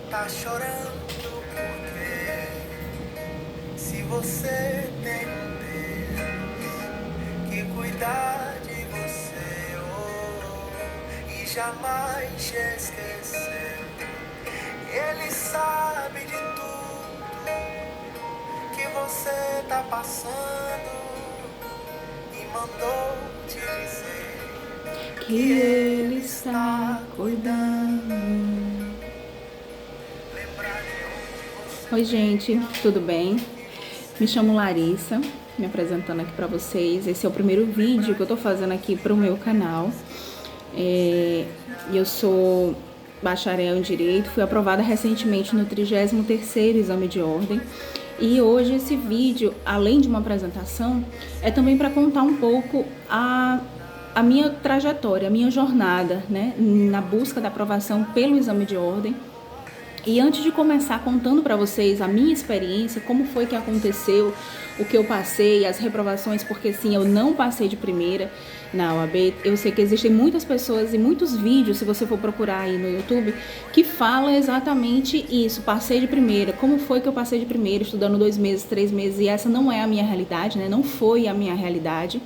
Tá chorando porque se você tem um Deus que cuidar de você e jamais te esquecer, Ele sabe de tudo que você tá passando e mandou te dizer que Ele está cuidando. Oi, gente, tudo bem? Me chamo Larissa, me apresentando aqui para vocês. Esse é o primeiro vídeo que eu tô fazendo aqui para o meu canal. Eu sou bacharel em Direito, fui aprovada recentemente no 33º Exame de Ordem. E hoje esse vídeo, além de uma apresentação, é também para contar um pouco a minha trajetória, a minha jornada, né, na busca da aprovação pelo Exame de Ordem. E antes de começar contando para vocês a minha experiência, como foi que aconteceu, o que eu passei, as reprovações, porque sim, eu não passei de primeira na OAB. Eu sei que existem muitas pessoas e muitos vídeos, se você for procurar aí no YouTube, que falam exatamente isso, passei de primeira, como foi que eu passei de primeira, estudando 2 meses, 3 meses, e essa não é a minha realidade, né? Não foi a minha realidade.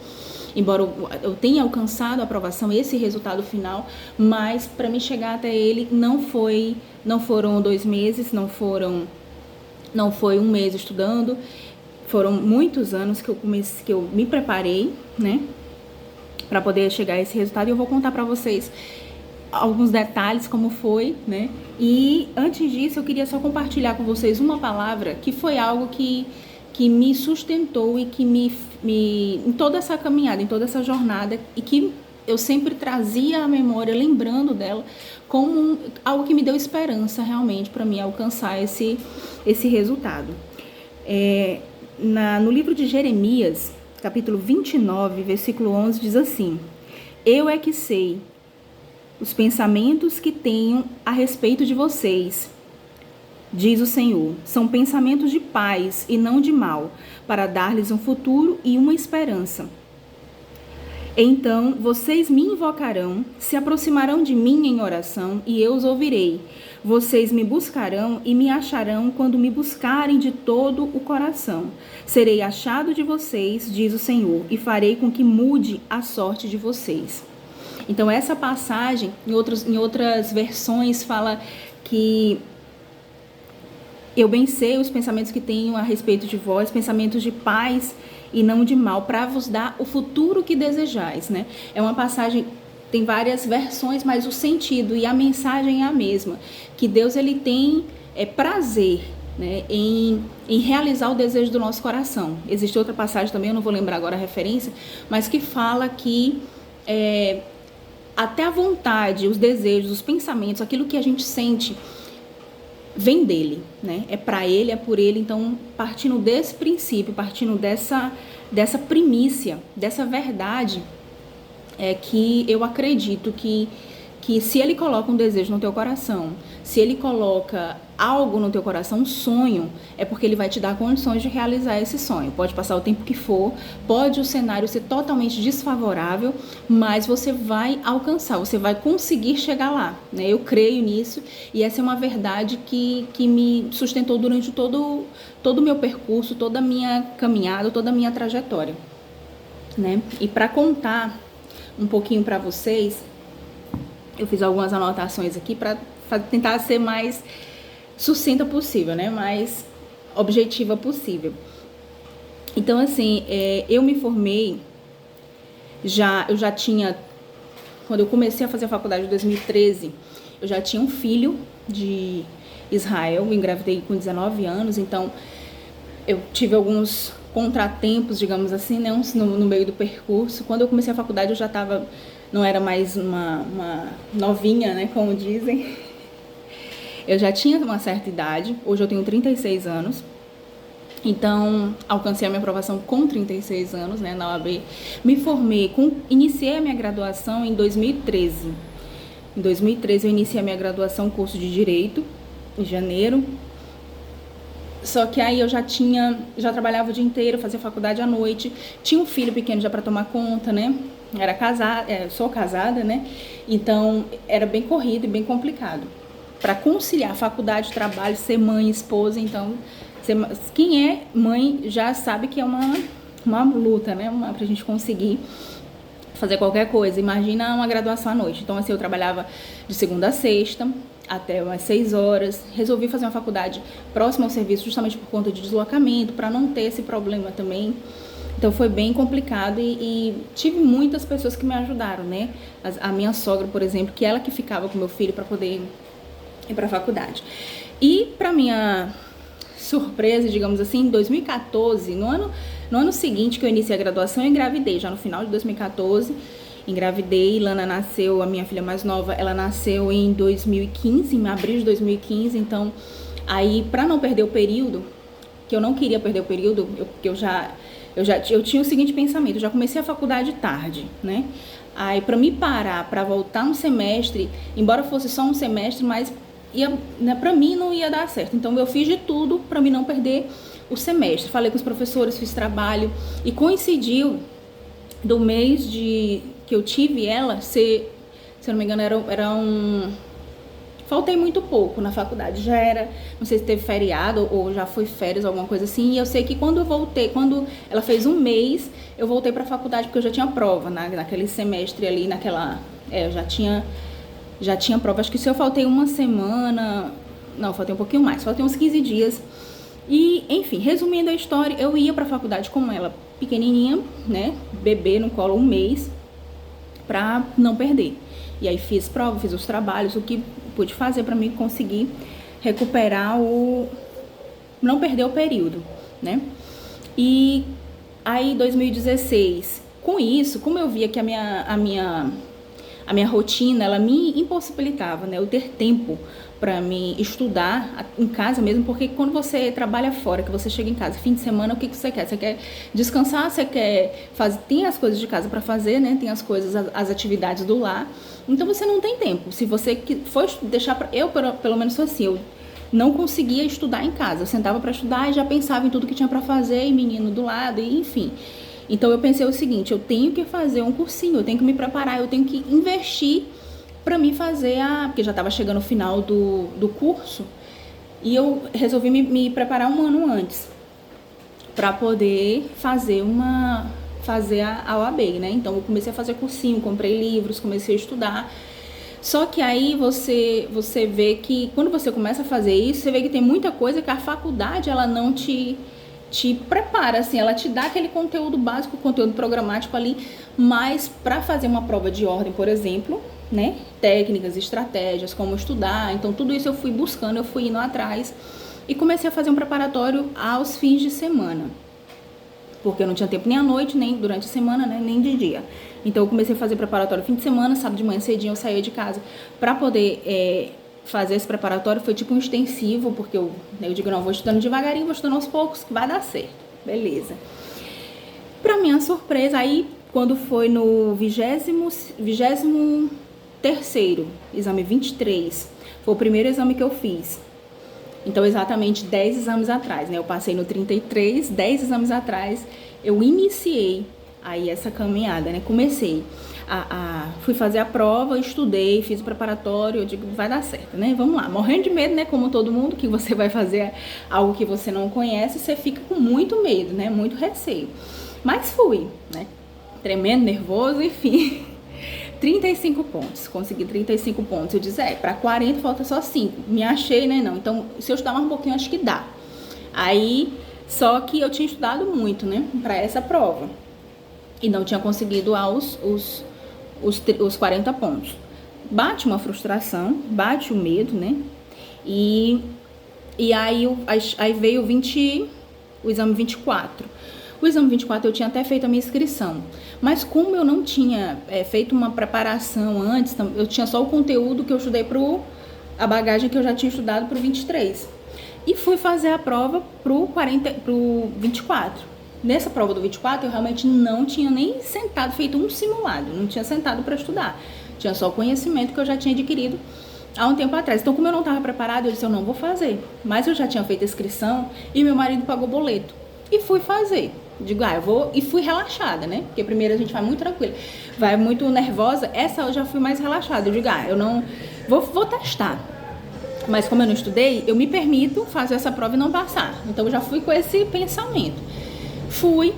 Embora eu tenha alcançado a aprovação, esse resultado final, mas para me chegar até ele não foram 2 meses, não foi 1 mês estudando, foram muitos anos que eu me preparei, né, para poder chegar a esse resultado. E eu vou contar para vocês alguns detalhes como foi, né? E antes disso eu queria só compartilhar com vocês uma palavra que foi algo que me sustentou e que me em toda essa caminhada, em toda essa jornada, e que eu sempre trazia à memória, lembrando dela, como algo que me deu esperança realmente para mim alcançar esse resultado. No livro de Jeremias, capítulo 29, versículo 11, diz assim: Eu é que sei os pensamentos que tenho a respeito de vocês, diz o Senhor, são pensamentos de paz e não de mal, para dar-lhes um futuro e uma esperança. Então vocês me invocarão, se aproximarão de mim em oração, e eu os ouvirei. Vocês me buscarão e me acharão quando me buscarem de todo o coração. Serei achado de vocês, diz o Senhor, e farei com que mude a sorte de vocês. Então essa passagem, em outras versões, fala que eu bem sei os pensamentos que tenho a respeito de vós, pensamentos de paz e não de mal, para vos dar o futuro que desejais, né? É uma passagem, tem várias versões, mas o sentido e a mensagem é a mesma, que Deus ele tem prazer, né, em realizar o desejo do nosso coração. Existe outra passagem também, eu não vou lembrar agora a referência, mas que fala que até a vontade, os desejos, os pensamentos, aquilo que a gente sente, vem dele, né? É para ele, é por ele. Então, partindo desse princípio, partindo dessa primícia, dessa verdade, é que eu acredito que se ele coloca um desejo no teu coração, se ele coloca algo no teu coração, um sonho, é porque ele vai te dar condições de realizar esse sonho. Pode passar o tempo que for, pode o cenário ser totalmente desfavorável, mas você vai alcançar, você vai conseguir chegar lá, né? Eu creio nisso, e essa é uma verdade que me sustentou durante todo o meu percurso, toda a minha caminhada, toda a minha trajetória, né? E para contar um pouquinho para vocês, eu fiz algumas anotações aqui para tentar ser mais sucinta possível, né? Mais objetiva possível. Então, assim, eu me formei, eu já tinha, quando eu comecei a fazer a faculdade em 2013, eu já tinha um filho de Israel, eu engravidei com 19 anos, então eu tive alguns contratempos, digamos assim, né, no meio do percurso. Quando eu comecei a faculdade, eu já estava, não era mais uma novinha, né, como dizem. Eu já tinha uma certa idade, hoje eu tenho 36 anos. Então, alcancei a minha aprovação com 36 anos, né, na OAB. Me formei, iniciei a minha graduação em 2013. Em 2013 eu iniciei a minha graduação, curso de Direito, em janeiro. Só que aí eu já trabalhava o dia inteiro, fazia faculdade à noite, tinha um filho pequeno já para tomar conta, né? Era casada, sou casada, né? Então era bem corrido e bem complicado. para conciliar faculdade, trabalho, ser mãe, esposa. Então, quem é mãe já sabe que é uma luta, né? Pra gente conseguir fazer qualquer coisa. Imagina uma graduação à noite. Então, assim, eu trabalhava de segunda a sexta, até umas 6 horas. Resolvi fazer uma faculdade próxima ao serviço, justamente por conta de deslocamento, para não ter esse problema também. Então, foi bem complicado e tive muitas pessoas que me ajudaram, né? A minha sogra, por exemplo, que ela que ficava com meu filho para poder ir para a faculdade. E, para minha surpresa, digamos assim, em 2014, no ano seguinte que eu iniciei a graduação, eu engravidei, já no final de 2014, engravidei. Lana nasceu, a minha filha mais nova, ela nasceu em 2015, em abril de 2015, então, aí, para não perder o período, que eu não queria perder o período, porque eu tinha o seguinte pensamento, eu já comecei a faculdade tarde, né? Aí, para me parar, para voltar um semestre, embora fosse só um semestre, mas né, para mim não ia dar certo. Então, eu fiz de tudo para mim não perder o semestre. Falei com os professores, fiz trabalho e coincidiu do mês que eu tive ela, se eu não me engano, faltei muito pouco na faculdade, já era, não sei se teve feriado ou já foi férias, alguma coisa assim, e eu sei que quando eu voltei, quando ela fez um mês, eu voltei pra faculdade, porque eu já tinha prova naquele semestre ali, eu já tinha prova, acho que se eu faltei uma semana, não, faltei um pouquinho mais, faltei uns 15 dias, e, enfim, resumindo a história, eu ia pra faculdade com ela pequenininha, né, bebê no colo, um mês, pra não perder. E aí fiz prova, fiz os trabalhos, o que pude fazer para mim conseguir recuperar não perder o período, né? E aí 2016, com isso, como eu via que a minha rotina, ela me impossibilitava, né? Eu ter tempo para me estudar em casa mesmo, porque quando você trabalha fora, que você chega em casa fim de semana, o que você quer? Você quer descansar, você quer fazer, tem as coisas de casa para fazer, né? Tem as coisas, as atividades do lar. Então você não tem tempo. Se você for deixar eu pelo menos sou assim, eu não conseguia estudar em casa. Eu sentava para estudar e já pensava em tudo que tinha para fazer, e menino do lado, e enfim. Então eu pensei o seguinte, eu tenho que fazer um cursinho, eu tenho que me preparar, eu tenho que investir para mim fazer porque já estava chegando o final do curso, e eu resolvi me preparar um ano antes para poder fazer a OAB, né? Então eu comecei a fazer cursinho, comprei livros, comecei a estudar. Só que aí você vê que quando você começa a fazer isso, você vê que tem muita coisa que a faculdade ela não te prepara, assim, ela te dá aquele conteúdo básico, conteúdo programático ali, mas para fazer uma prova de ordem, por exemplo, né, técnicas, estratégias, como estudar, então tudo isso eu fui buscando, eu fui indo atrás e comecei a fazer um preparatório aos fins de semana, porque eu não tinha tempo nem à noite, nem durante a semana, né, nem de dia. Então eu comecei a fazer preparatório fim de semana, sábado de manhã cedinho eu saía de casa para poder fazer esse preparatório. Foi tipo um extensivo, porque eu digo, não, vou estudando devagarinho, vou estudando aos poucos, que vai dar certo. Beleza. Pra minha surpresa, aí quando foi no 23º, exame 23, foi o primeiro exame que eu fiz. Então, exatamente 10 exames atrás, né? Eu passei no 33, 10 exames atrás, eu iniciei aí essa caminhada, né? Comecei fui fazer a prova, estudei, fiz o preparatório, eu digo, vai dar certo, né? Vamos lá, morrendo de medo, né? Como todo mundo, que você vai fazer algo que você não conhece, você fica com muito medo, né? Muito receio. Mas fui, né? Tremendo, nervoso, enfim. 35 pontos, consegui 35 pontos. Eu disse, para 40 falta só 5. Me achei, né? Não, então, se eu estudar mais um pouquinho, acho que dá. Aí, só que eu tinha estudado muito, né? Para essa prova. E não tinha conseguido os 40 pontos. Bate uma frustração, bate o medo, né? E aí veio o exame 24. O exame 24 eu tinha até feito a minha inscrição, mas como eu não tinha feito uma preparação antes, eu tinha só o conteúdo que eu estudei a bagagem que eu já tinha estudado pro 23. E fui fazer a prova pro 24. Nessa prova do 24, eu realmente não tinha nem sentado, feito um simulado, não tinha sentado para estudar. Tinha só o conhecimento que eu já tinha adquirido há um tempo atrás. Então, como eu não estava preparada, eu disse, eu não vou fazer. Mas eu já tinha feito a inscrição e meu marido pagou boleto. E fui fazer. Digo, eu vou. E fui relaxada, né? Porque primeiro a gente vai muito tranquila, vai muito nervosa. Essa eu já fui mais relaxada. Eu digo, eu não vou testar. Mas como eu não estudei, eu me permito fazer essa prova e não passar. Então eu já fui com esse pensamento. Fui,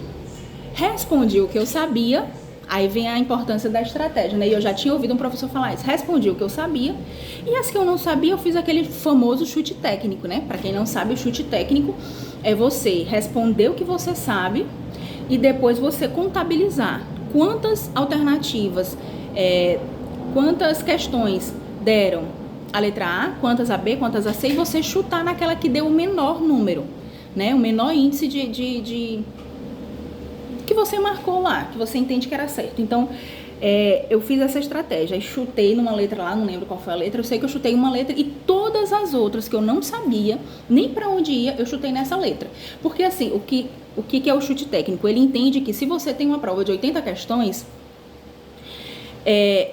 respondi o que eu sabia, aí vem a importância da estratégia, né? E eu já tinha ouvido um professor falar isso. Respondi o que eu sabia, e as que eu não sabia, eu fiz aquele famoso chute técnico, né? Pra quem não sabe, o chute técnico é você responder o que você sabe e depois você contabilizar quantas alternativas, quantas questões deram a letra A, quantas a B, quantas a C, e você chutar naquela que deu o menor número, né? O menor índice de que você marcou lá, que você entende que era certo. Então, eu fiz essa estratégia, chutei numa letra lá, não lembro qual foi a letra, eu sei que eu chutei uma letra e todas as outras que eu não sabia, nem pra onde ia, eu chutei nessa letra. Porque assim, o que é o chute técnico? Ele entende que se você tem uma prova de 80 questões,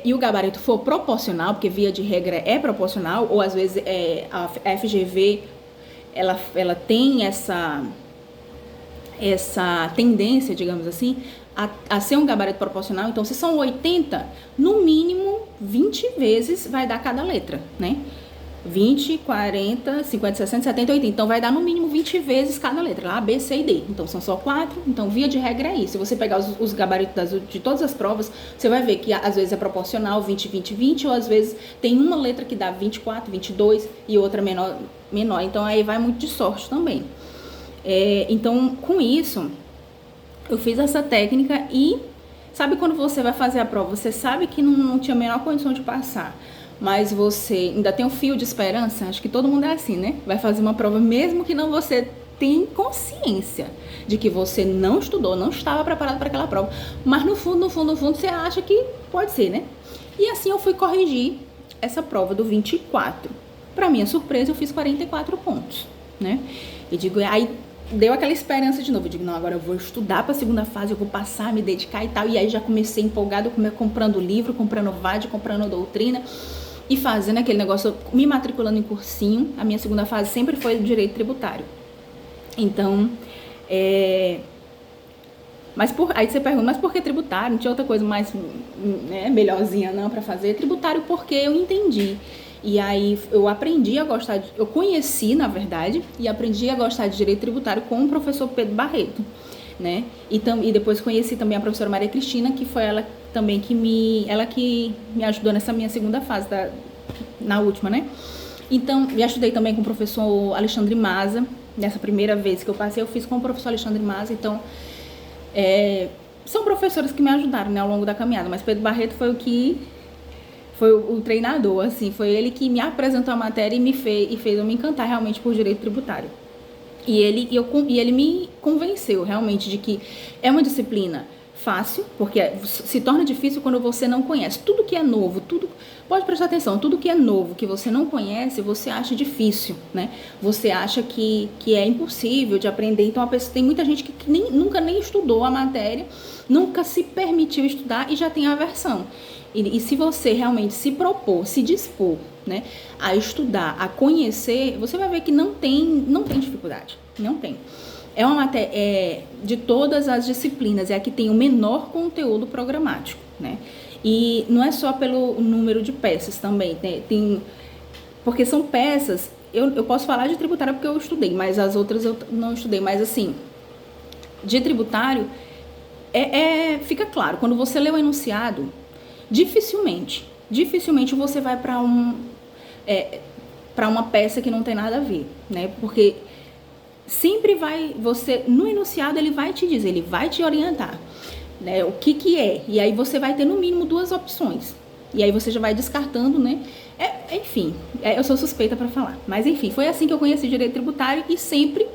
e o gabarito for proporcional, porque via de regra é proporcional, ou às vezes a FGV, ela tem essa tendência, digamos assim, a ser um gabarito proporcional. Então, se são 80, no mínimo 20 vezes vai dar cada letra, né? 20, 40, 50, 60, 70, 80. Então, vai dar no mínimo 20 vezes cada letra. A, B, C e D. Então, são só 4. Então, via de regra é isso. Se você pegar os gabaritos de todas as provas, você vai ver que às vezes é proporcional 20, 20, 20. Ou às vezes tem uma letra que dá 24, 22 e outra menor. Então, aí vai muito de sorte também. Então, com isso, eu fiz essa técnica e sabe quando você vai fazer a prova, você sabe que não tinha a menor condição de passar, mas você ainda tem um fio de esperança? Acho que todo mundo é assim, né? Vai fazer uma prova mesmo que não você tem consciência de que você não estudou, não estava preparado para aquela prova, mas no fundo, você acha que pode ser, né? E assim eu fui corrigir essa prova do 24. Para minha surpresa, eu fiz 44 pontos, né? E digo, aí deu aquela esperança de novo. Eu digo, não, agora eu vou estudar para a segunda fase, eu vou passar, me dedicar e tal. E aí já comecei empolgado, comprando livro, comprando VAD, comprando doutrina e fazendo aquele negócio, me matriculando em cursinho. A minha segunda fase sempre foi direito tributário. Então, aí você pergunta, mas por que tributário? Não tinha outra coisa mais melhorzinha não para fazer? Tributário porque eu entendi. E aí eu aprendi a gostar, eu conheci, na verdade, e aprendi a gostar de direito tributário com o professor Pedro Barreto, né? E depois conheci também a professora Maria Cristina, que foi ela também que me ajudou nessa minha segunda fase, na última, né? Então, me ajudei também com o professor Alexandre Maza. Nessa primeira vez que eu passei, eu fiz com o professor Alexandre Maza. Então, são professores que me ajudaram, né, ao longo da caminhada, mas Pedro Barreto foi o treinador, assim, foi ele que me apresentou a matéria e fez eu me encantar realmente por direito tributário. E ele me convenceu realmente de que é uma disciplina fácil, porque se torna difícil quando você não conhece. Tudo que é novo, pode prestar atenção, tudo que é novo, que você não conhece, você acha difícil, né? Você acha que é impossível de aprender. Então, tem muita gente que nunca nem estudou a matéria, nunca se permitiu estudar e já tem aversão. E se você realmente se propor, se dispor, né, a estudar, a conhecer, você vai ver que não tem dificuldade, não tem. É uma matéria, de todas as disciplinas, é a que tem o menor conteúdo programático, né? E não é só pelo número de peças também, né? Porque são peças, eu posso falar de tributário porque eu estudei, mas as outras eu não estudei, mas assim, de tributário, fica claro, quando você lê o enunciado, dificilmente você vai para uma peça que não tem nada a ver, né? Porque sempre no enunciado ele vai te dizer, ele vai te orientar, né? O que é, e aí você vai ter no mínimo 2 opções, e aí você já vai descartando, né? Enfim, eu sou suspeita para falar, mas enfim, foi assim que eu conheci direito tributário e sempre,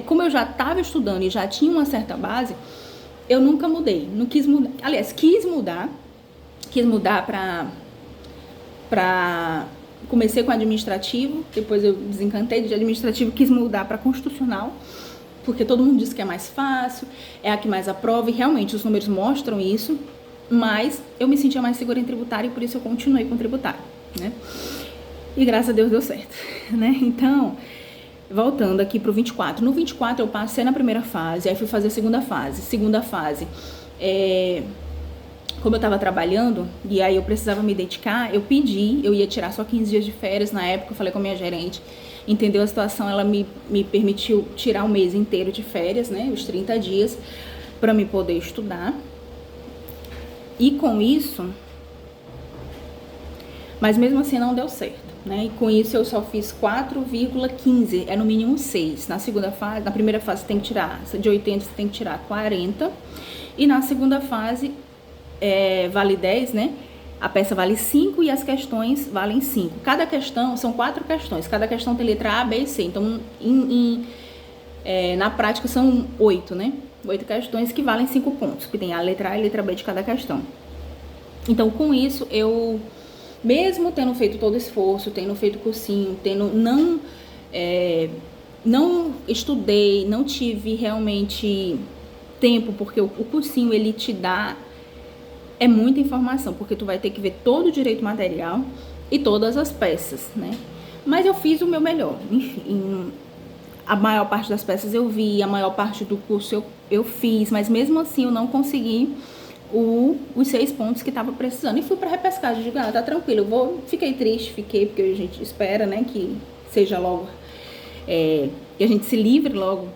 como eu já estava estudando e já tinha uma certa base, eu nunca mudei, não quis mudar, aliás, quis mudar para comecei com administrativo, depois eu desencantei de administrativo, quis mudar para constitucional, porque todo mundo diz que é mais fácil, é a que mais aprova, e realmente os números mostram isso, mas eu me sentia mais segura em tributário e por isso eu continuei com tributário, né? E graças a Deus deu certo, né? Então, voltando aqui pro 24. No 24 eu passei na primeira fase, aí fui fazer a segunda fase. como eu estava trabalhando, e aí eu precisava me dedicar, eu ia tirar só 15 dias de férias na época, eu falei com a minha gerente, entendeu a situação, ela me permitiu tirar um mês inteiro de férias, né, os 30 dias, para me poder estudar. E com isso, mas mesmo assim não deu certo, né, e com isso eu só fiz 4,15, é no mínimo 6, na primeira fase você tem que tirar, de 80 você tem que tirar 40, e na segunda fase vale 10, né? A peça vale 5 e as questões valem 5. Cada questão, são 4 questões, cada questão tem letra A, B e C. Então, na prática são 8, né? 8 questões que valem 5 pontos, que tem a letra A e a letra B de cada questão. Então, com isso, eu, mesmo tendo feito todo o esforço, tendo feito cursinho, não estudei, não tive realmente tempo, porque o cursinho, ele te dá muita informação, porque tu vai ter que ver todo o direito material e todas as peças, né? Mas eu fiz o meu melhor. Enfim, a maior parte das peças eu vi, a maior parte do curso eu fiz, mas mesmo assim eu não consegui os 6 pontos que estava precisando. E fui para repescagem, digo, tá tranquilo, fiquei triste, porque a gente espera, né, que seja logo, que a gente se livre logo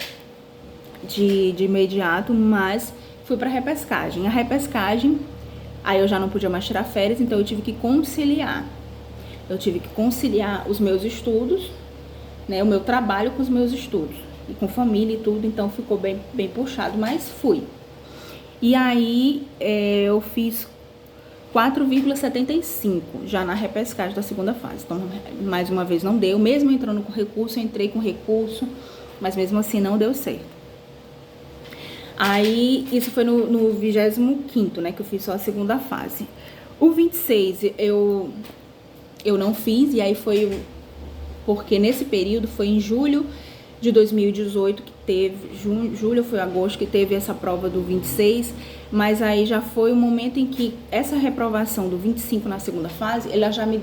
de imediato, mas fui para repescagem. A repescagem, aí eu já não podia mais tirar férias, então eu tive que conciliar. Eu tive que conciliar os meus estudos, né, o meu trabalho com os meus estudos, e com família e tudo, então ficou bem puxado, mas fui. E aí eu fiz 4,75 já na repescagem da segunda fase. Então, mais uma vez não deu, mesmo entrando com recurso, eu entrei com recurso, mas mesmo assim não deu certo. Aí, isso foi no 25º, né, que eu fiz só a segunda fase. O 26 eu não fiz, e aí foi porque nesse período foi em julho de 2018 que teve, julho foi agosto que teve essa prova do 26, mas aí já foi o momento em que essa reprovação do 25 na segunda fase, ela já me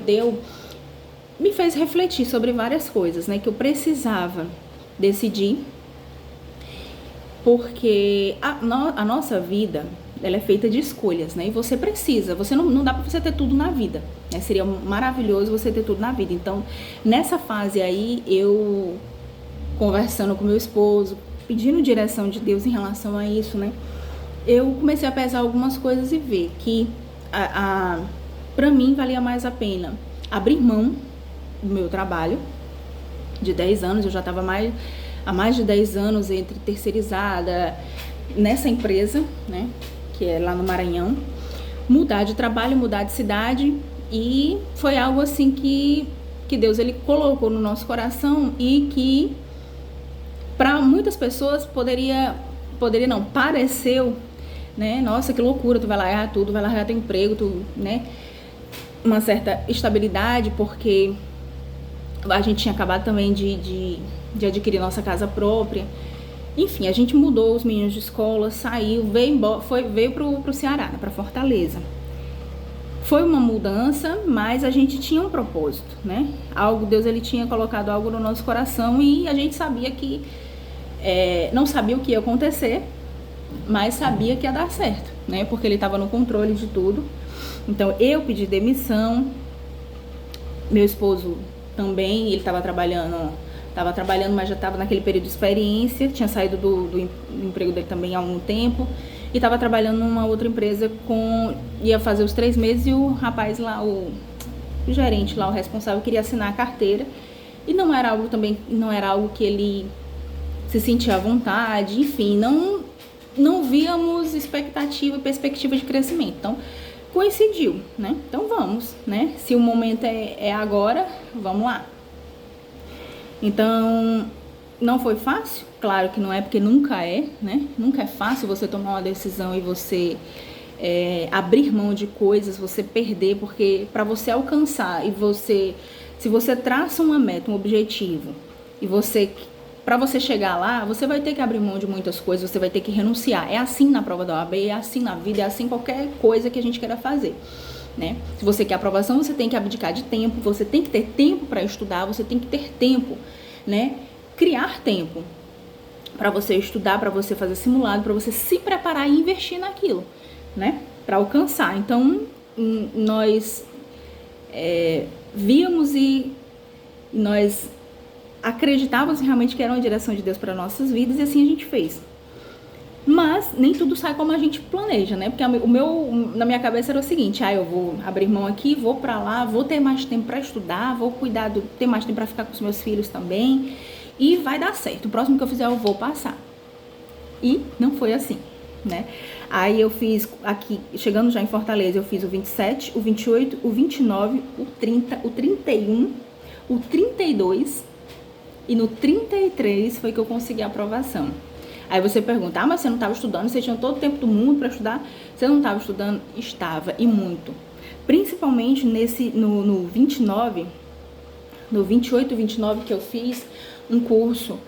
fez refletir sobre várias coisas, né, que eu precisava decidir, porque a nossa vida, ela é feita de escolhas, né? E você não dá pra você ter tudo na vida, né? Seria maravilhoso você ter tudo na vida. Então, nessa fase aí, eu conversando com meu esposo, pedindo direção de Deus em relação a isso, né? Eu comecei a pesar algumas coisas e ver que pra mim valia mais a pena abrir mão do meu trabalho de 10 anos, eu já estava há mais de 10 anos entre terceirizada nessa empresa, né, que é lá no Maranhão, mudar de trabalho, mudar de cidade, e foi algo assim que Deus ele colocou no nosso coração e que para muitas pessoas poderia não, pareceu, né, nossa, que loucura, tu vai largar tudo, vai largar teu emprego, né, uma certa estabilidade, porque a gente tinha acabado também de adquirir nossa casa própria. Enfim, a gente mudou os meninos de escola, saiu, veio pro Ceará, né, pra Fortaleza. Foi uma mudança, mas a gente tinha um propósito, né? Deus ele tinha colocado algo no nosso coração e a gente sabia que, não sabia o que ia acontecer, mas sabia que ia dar certo, né? Porque ele estava no controle de tudo. Então, eu pedi demissão, meu esposo também, ele estava trabalhando, mas já estava naquele período de experiência, tinha saído do emprego dele também há algum tempo, e estava trabalhando numa outra empresa, ia fazer os 3 meses, e o rapaz lá, o gerente lá, o responsável, queria assinar a carteira, e não era algo que ele se sentia à vontade, enfim, não víamos expectativa e perspectiva de crescimento. Então, coincidiu, né? Então vamos, né? Se o momento é agora, vamos lá. Então, não foi fácil? Claro que não é, porque nunca é, né? Nunca é fácil você tomar uma decisão e você abrir mão de coisas, você perder, porque para você alcançar se você traça uma meta, um objetivo, e para você chegar lá, você vai ter que abrir mão de muitas coisas, você vai ter que renunciar. É assim na prova da OAB, é assim na vida, é assim qualquer coisa que a gente queira fazer, né? Se você quer aprovação, você tem que abdicar de tempo, você tem que ter tempo para estudar, você tem que ter tempo, né? Criar tempo para você estudar, para você fazer simulado, para você se preparar e investir naquilo, né? para alcançar. Então, nós víamos e nós acreditávamos realmente que era uma direção de Deus para nossas vidas, e assim a gente fez. Mas nem tudo sai como a gente planeja, né? Porque na minha cabeça era o seguinte: eu vou abrir mão aqui, vou para lá, vou ter mais tempo para estudar, vou ter mais tempo para ficar com os meus filhos também, e vai dar certo. O próximo que eu fizer eu vou passar. E não foi assim, né? Aí eu fiz aqui, chegando já em Fortaleza, eu fiz o 27, o 28, o 29, o 30, o 31, o 32, e no 33 foi que eu consegui a aprovação. Aí você pergunta: mas você não estava estudando? Você tinha todo o tempo do mundo para estudar? Você não estava estudando? Estava, e muito. Principalmente no 29, no 28 e 29, que eu fiz um curso,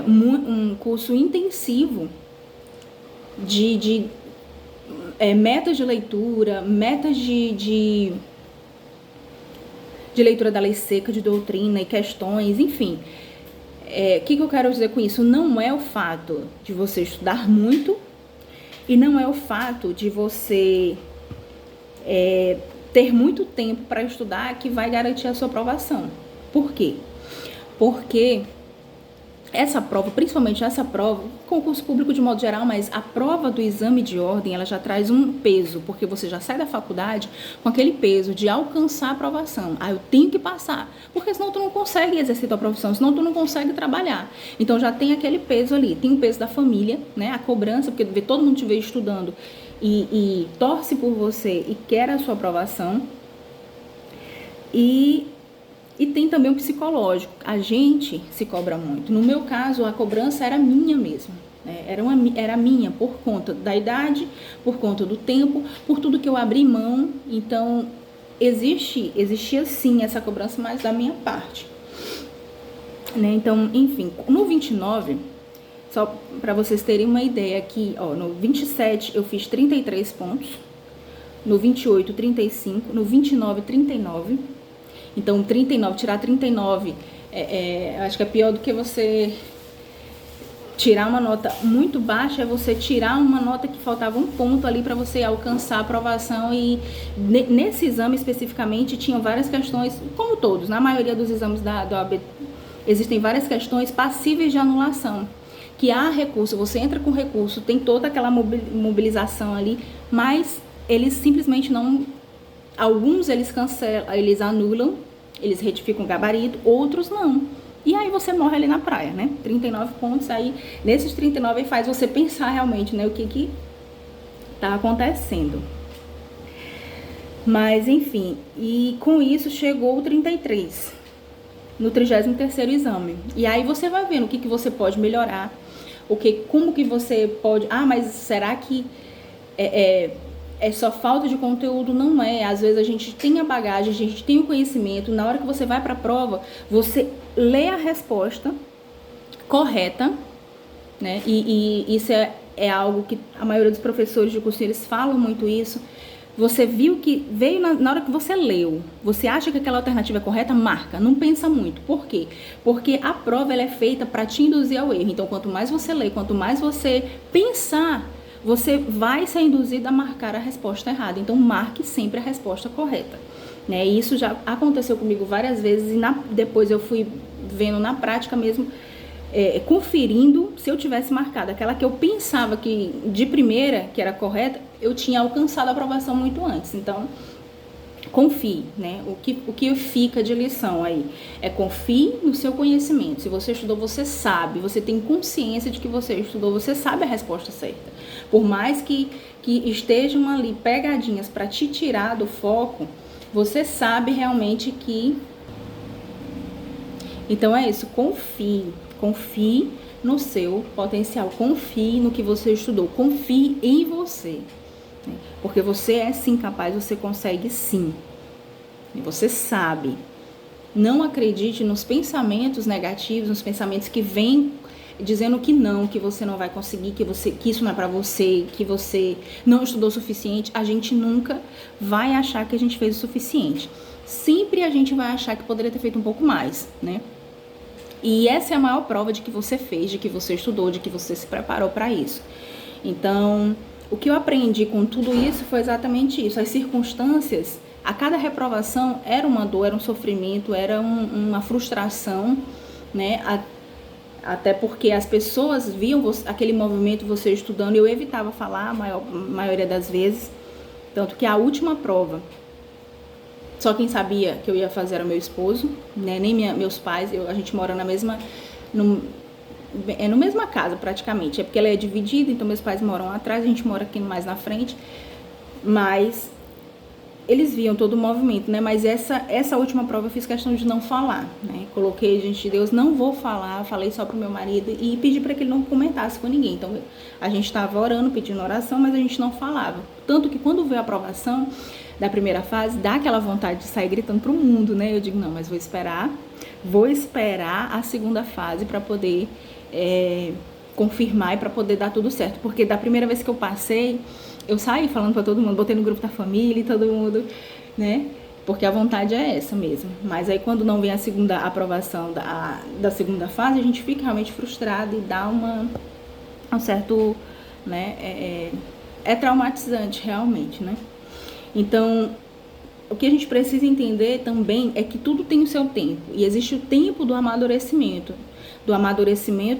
um curso intensivo de metas de leitura, metas de leitura da lei seca, de doutrina e questões, enfim. O que eu quero dizer com isso? Não é o fato de você estudar muito, e não é o fato de você ter muito tempo para estudar que vai garantir a sua aprovação. Por quê? Porque essa prova, principalmente essa prova, concurso público de modo geral, mas a prova do exame de ordem, ela já traz um peso, porque você já sai da faculdade com aquele peso de alcançar a aprovação. Eu tenho que passar, porque senão tu não consegue exercer tua profissão, senão tu não consegue trabalhar. Então já tem aquele peso ali, tem o peso da família, né? A cobrança, porque todo mundo te vê estudando e torce por você e quer a sua aprovação. E tem também o psicológico. A gente se cobra muito. No meu caso, a cobrança era minha mesmo, né? Era minha por conta da idade, por conta do tempo, por tudo que eu abri mão. Então, existia sim essa cobrança, mas da minha parte, né? Então, enfim, no 29, só para vocês terem uma ideia aqui, no 27 eu fiz 33 pontos, no 28, 35, no 29, 39. Então, 39, tirar 39, acho que é pior do que você tirar uma nota muito baixa, é você tirar uma nota que faltava um ponto ali para você alcançar a aprovação. E nesse exame especificamente tinham várias questões, como todos, na maioria dos exames da OAB, existem várias questões passíveis de anulação, que há recurso, você entra com recurso, tem toda aquela mobilização ali, mas eles simplesmente não... Alguns eles cancelam, eles anulam, eles retificam o gabarito, outros não. E aí você morre ali na praia, né? 39 pontos, aí nesses 39 faz você pensar realmente, né, o que tá acontecendo. Mas enfim, e com isso chegou o 33, no 33º exame. E aí você vai vendo o que você pode melhorar, como que você pode... mas será que é só falta de conteúdo? Não é. Às vezes a gente tem a bagagem, a gente tem o conhecimento. Na hora que você vai para a prova, você lê a resposta correta, né? E isso é algo que a maioria dos professores de curso, eles falam muito isso. Você viu que veio na hora que você leu, você acha que aquela alternativa é correta, marca, não pensa muito. Por quê? Porque a prova ela é feita para te induzir ao erro. Então, quanto mais você lê, quanto mais você pensar, você vai ser induzido a marcar a resposta errada. Então, marque sempre a resposta correta, né? E isso já aconteceu comigo várias vezes, e depois eu fui vendo na prática mesmo, conferindo se eu tivesse marcado aquela que eu pensava que de primeira que era correta, eu tinha alcançado a aprovação muito antes. Então, confie, né? O que fica de lição aí é: confie no seu conhecimento. Se você estudou, você sabe, você tem consciência de que você estudou, você sabe a resposta certa. Por mais que estejam ali pegadinhas para te tirar do foco, você sabe realmente que... Então é isso, confie no seu potencial, confie no que você estudou, confie em você, né? Porque você é sim capaz, você consegue sim, você sabe. Não acredite nos pensamentos negativos, nos pensamentos que vêm dizendo que você não vai conseguir, que isso não é pra você, que você não estudou o suficiente. A gente nunca vai achar que a gente fez o suficiente. Sempre a gente vai achar que poderia ter feito um pouco mais, né? E essa é a maior prova de que você fez, de que você estudou, de que você se preparou para isso. Então, O que eu aprendi com tudo isso foi exatamente isso. As circunstâncias, a cada reprovação era uma dor, era um sofrimento, era uma frustração, né? Até porque as pessoas viam aquele movimento, você estudando, e eu evitava falar a maioria das vezes. Tanto que a última prova, só quem sabia que eu ia fazer era meu esposo, né? Nem meus pais, a gente mora na mesma casa praticamente. É porque ela é dividida, então meus pais moram atrás, a gente mora aqui mais na frente. Mas eles viam todo o movimento, né? Mas essa última prova eu fiz questão de não falar, né? Coloquei diante de Deus, não vou falar, falei só pro meu marido e pedi para que ele não comentasse com ninguém. Então a gente estava orando, pedindo oração, mas a gente não falava. Tanto que quando veio a aprovação da primeira fase, dá aquela vontade de sair gritando pro mundo, né? Eu digo, não, mas vou esperar a segunda fase para poder confirmar e para poder dar tudo certo. Porque da primeira vez que eu passei, eu saí falando para todo mundo, botei no grupo da família e todo mundo, né? Porque a vontade é essa mesmo. Mas aí quando não vem a segunda aprovação da segunda fase, a gente fica realmente frustrado e dá um certo, né? É traumatizante realmente, né? Então, o que a gente precisa entender também é que tudo tem o seu tempo. E existe o tempo do amadurecimento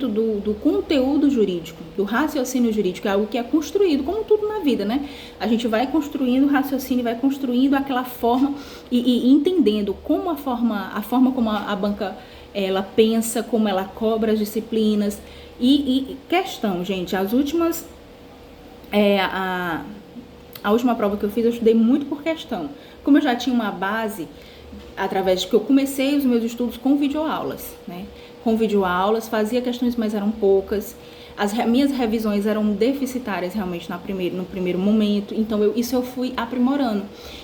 do conteúdo jurídico, do raciocínio jurídico, é algo que é construído, como tudo na vida, né? A gente vai construindo o raciocínio, vai construindo aquela forma e entendendo como a forma como a banca ela pensa, como ela cobra as disciplinas. E questão, gente, as últimas... A última prova que eu fiz, eu estudei muito por questão. Como eu já tinha uma base, através de que eu comecei os meus estudos com videoaulas, né? Com videoaulas, fazia questões, mas eram poucas. As minhas revisões eram deficitárias realmente no primeiro momento, então isso eu fui aprimorando.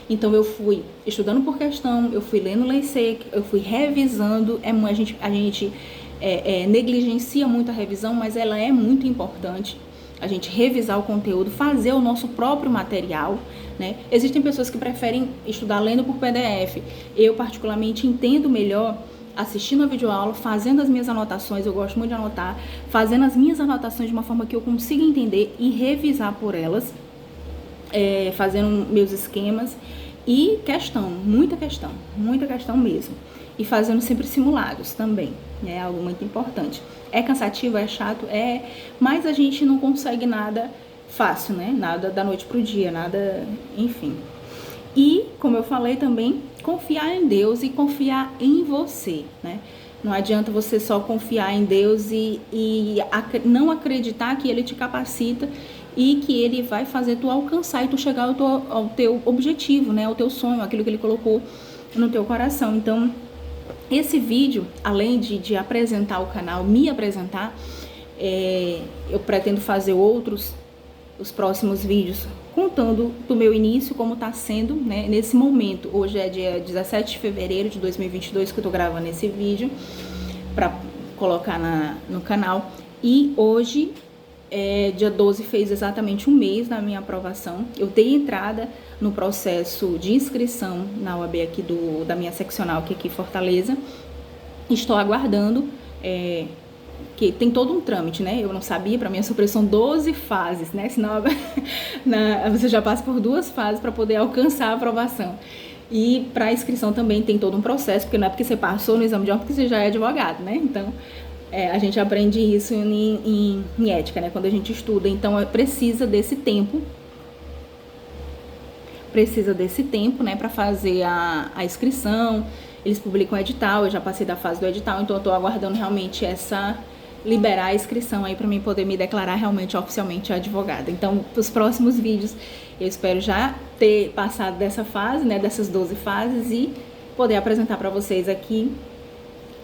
Então eu fui estudando por questão, eu fui lendo lei seca, eu fui revisando. A gente negligencia muito a revisão, mas ela é muito importante. A gente revisar o conteúdo, fazer o nosso próprio material, né? Existem pessoas que preferem estudar lendo por PDF. Eu, particularmente, entendo melhor assistindo a videoaula, fazendo as minhas anotações, eu gosto muito de anotar, fazendo as minhas anotações de uma forma que eu consiga entender e revisar por elas, fazendo meus esquemas e muita questão mesmo. E fazendo sempre simulados também, é algo muito importante. É cansativo, é chato, mas a gente não consegue nada fácil, né? Nada da noite pro dia, nada, enfim. E, como eu falei também, confiar em Deus e confiar em você, né? Não adianta você só confiar em Deus e não acreditar que Ele te capacita e que Ele vai fazer tu alcançar e tu chegar ao teu objetivo, né? Ao teu sonho, aquilo que Ele colocou no teu coração. Então, esse vídeo, além de apresentar o canal, me apresentar, eu pretendo fazer os próximos vídeos, contando do meu início, como está sendo, né, nesse momento. Hoje é dia 17 de fevereiro de 2022 que eu tô gravando esse vídeo para colocar no canal. E hoje, dia 12, fez exatamente um mês da minha aprovação. Eu dei entrada no processo de inscrição na UAB aqui da minha seccional, que é aqui em Fortaleza. Estou aguardando... que tem todo um trâmite, né? Eu não sabia, para mim a surpresa são 12 fases, né? Senão você já passa por 2 fases para poder alcançar a aprovação. E para a inscrição também tem todo um processo, porque não é porque você passou no exame de ordem que você já é advogado, né? Então, a gente aprende isso em ética, né? Quando a gente estuda. Então, precisa desse tempo, né? Para fazer a inscrição. Eles publicam o edital, eu já passei da fase do edital, então eu tô aguardando realmente liberar a inscrição aí para mim poder me declarar realmente oficialmente advogada. Então, os próximos vídeos eu espero já ter passado dessa fase, né, dessas 12 fases e poder apresentar para vocês aqui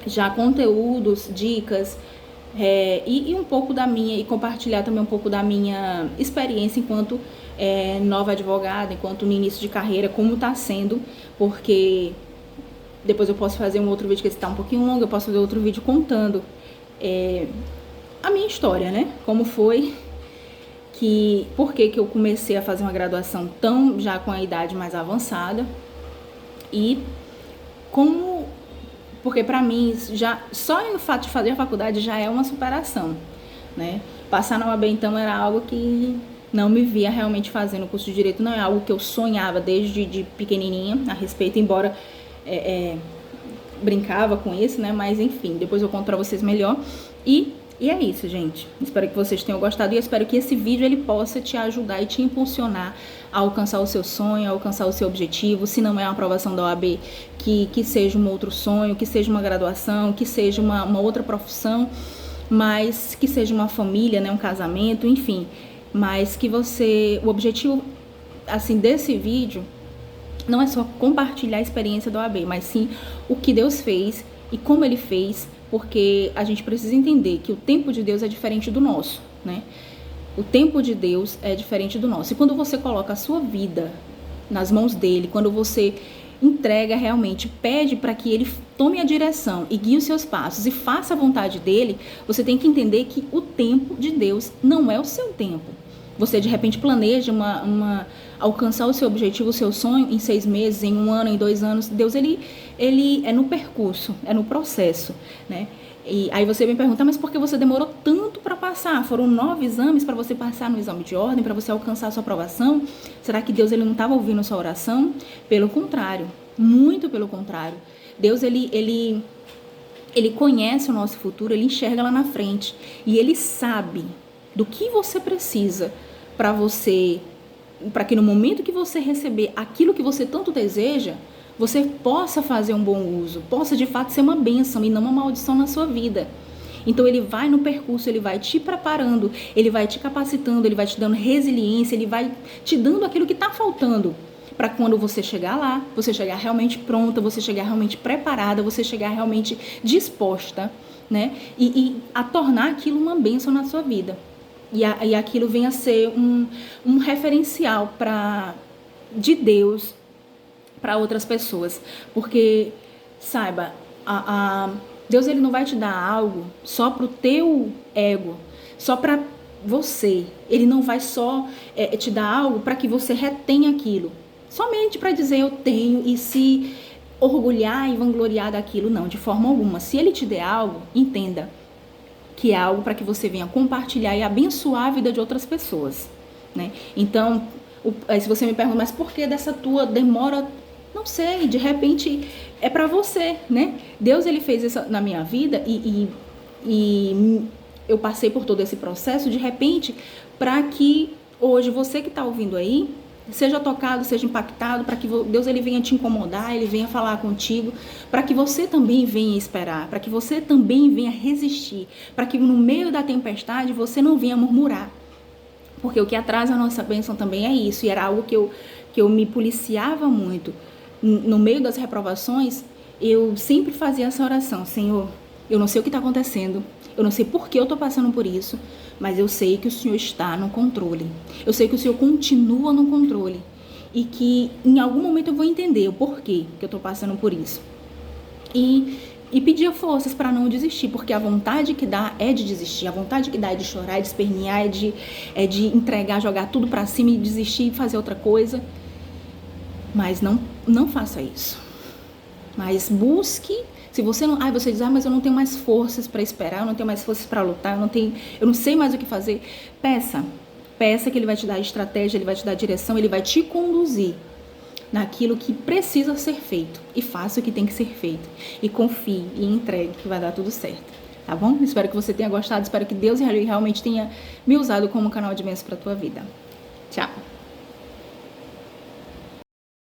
já conteúdos, dicas e um pouco da minha, e compartilhar também um pouco da minha experiência enquanto nova advogada, enquanto no início de carreira, como tá sendo, porque depois eu posso fazer um outro vídeo que está um pouquinho longo, eu posso fazer outro vídeo contando a minha história, né? Como foi, por que eu comecei a fazer uma graduação já com a idade mais avançada e porque para mim, já só o fato de fazer a faculdade já é uma superação, né? Passar na UAB, então, era algo que não me via realmente fazendo o curso de Direito, não é algo que eu sonhava desde de pequenininha a respeito, embora brincava com isso, né? Mas enfim, depois eu conto pra vocês melhor. E é isso, gente. Espero que vocês tenham gostado e eu espero que esse vídeo ele possa te ajudar e te impulsionar a alcançar o seu sonho, a alcançar o seu objetivo. Se não é uma aprovação da OAB, que seja um outro sonho, que seja uma graduação, que seja uma outra profissão, mas que seja uma família, né? Um casamento, enfim. Mas que o objetivo, assim, desse vídeo não é só compartilhar a experiência da OAB, mas sim o que Deus fez e como Ele fez, porque a gente precisa entender que o tempo de Deus é diferente do nosso, né? O tempo de Deus é diferente do nosso. E quando você coloca a sua vida nas mãos dele, quando você entrega realmente, pede para que ele tome a direção e guie os seus passos e faça a vontade dele, você tem que entender que o tempo de Deus não é o seu tempo. Você de repente planeja alcançar o seu objetivo, o seu sonho em 6 meses, em 1 ano, em 2 anos. Deus ele é no percurso, é no processo, né? E aí você me pergunta, mas por que você demorou tanto para passar? Foram 9 exames para você passar no exame de ordem, para você alcançar a sua aprovação? Será que Deus ele não estava ouvindo a sua oração? Pelo contrário, muito pelo contrário. Deus ele conhece o nosso futuro, ele enxerga lá na frente e ele sabe do que você precisa para que no momento que você receber aquilo que você tanto deseja, você possa fazer um bom uso, possa de fato ser uma bênção e não uma maldição na sua vida. Então ele vai no percurso, ele vai te preparando, ele vai te capacitando, ele vai te dando resiliência, ele vai te dando aquilo que está faltando, para quando você chegar lá, você chegar realmente pronta, você chegar realmente preparada, você chegar realmente disposta, né? E a tornar aquilo uma bênção na sua vida. E aquilo venha a ser um referencial de Deus para outras pessoas. Porque, saiba, Deus ele não vai te dar algo só para o teu ego, só para você. Ele não vai só te dar algo para que você retenha aquilo. Somente para dizer eu tenho e se orgulhar e vangloriar daquilo. Não, de forma alguma. Se ele te der algo, entenda que é algo para que você venha compartilhar e abençoar a vida de outras pessoas, né? Então, se você me pergunta, mas por que dessa tua demora? Não sei, de repente é para você, né? Deus ele fez isso na minha vida e eu passei por todo esse processo de repente para que hoje você que está ouvindo aí seja tocado, seja impactado, para que Deus ele venha te incomodar, ele venha falar contigo, para que você também venha esperar, para que você também venha resistir, para que no meio da tempestade você não venha murmurar. Porque o que atrasa a nossa bênção também é isso, e era algo que eu me policiava muito. No meio das reprovações, eu sempre fazia essa oração: Senhor, eu não sei o que está acontecendo, eu não sei por que eu estou passando por isso, mas eu sei que o Senhor está no controle. Eu sei que o Senhor continua no controle. E que em algum momento eu vou entender o porquê que eu estou passando por isso. E pedir forças para não desistir, porque a vontade que dá é de desistir. A vontade que dá é de chorar, é de espernear, é de entregar, jogar tudo para cima e desistir e fazer outra coisa. Mas não faça isso. Mas busque. Se você não... você diz, mas eu não tenho mais forças para esperar, eu não tenho mais forças para lutar, eu não sei mais o que fazer. Peça que ele vai te dar estratégia, ele vai te dar direção, ele vai te conduzir naquilo que precisa ser feito. E faça o que tem que ser feito. E confie e entregue que vai dar tudo certo. Tá bom? Espero que você tenha gostado, espero que Deus realmente tenha me usado como canal de bênção para a tua vida. Tchau!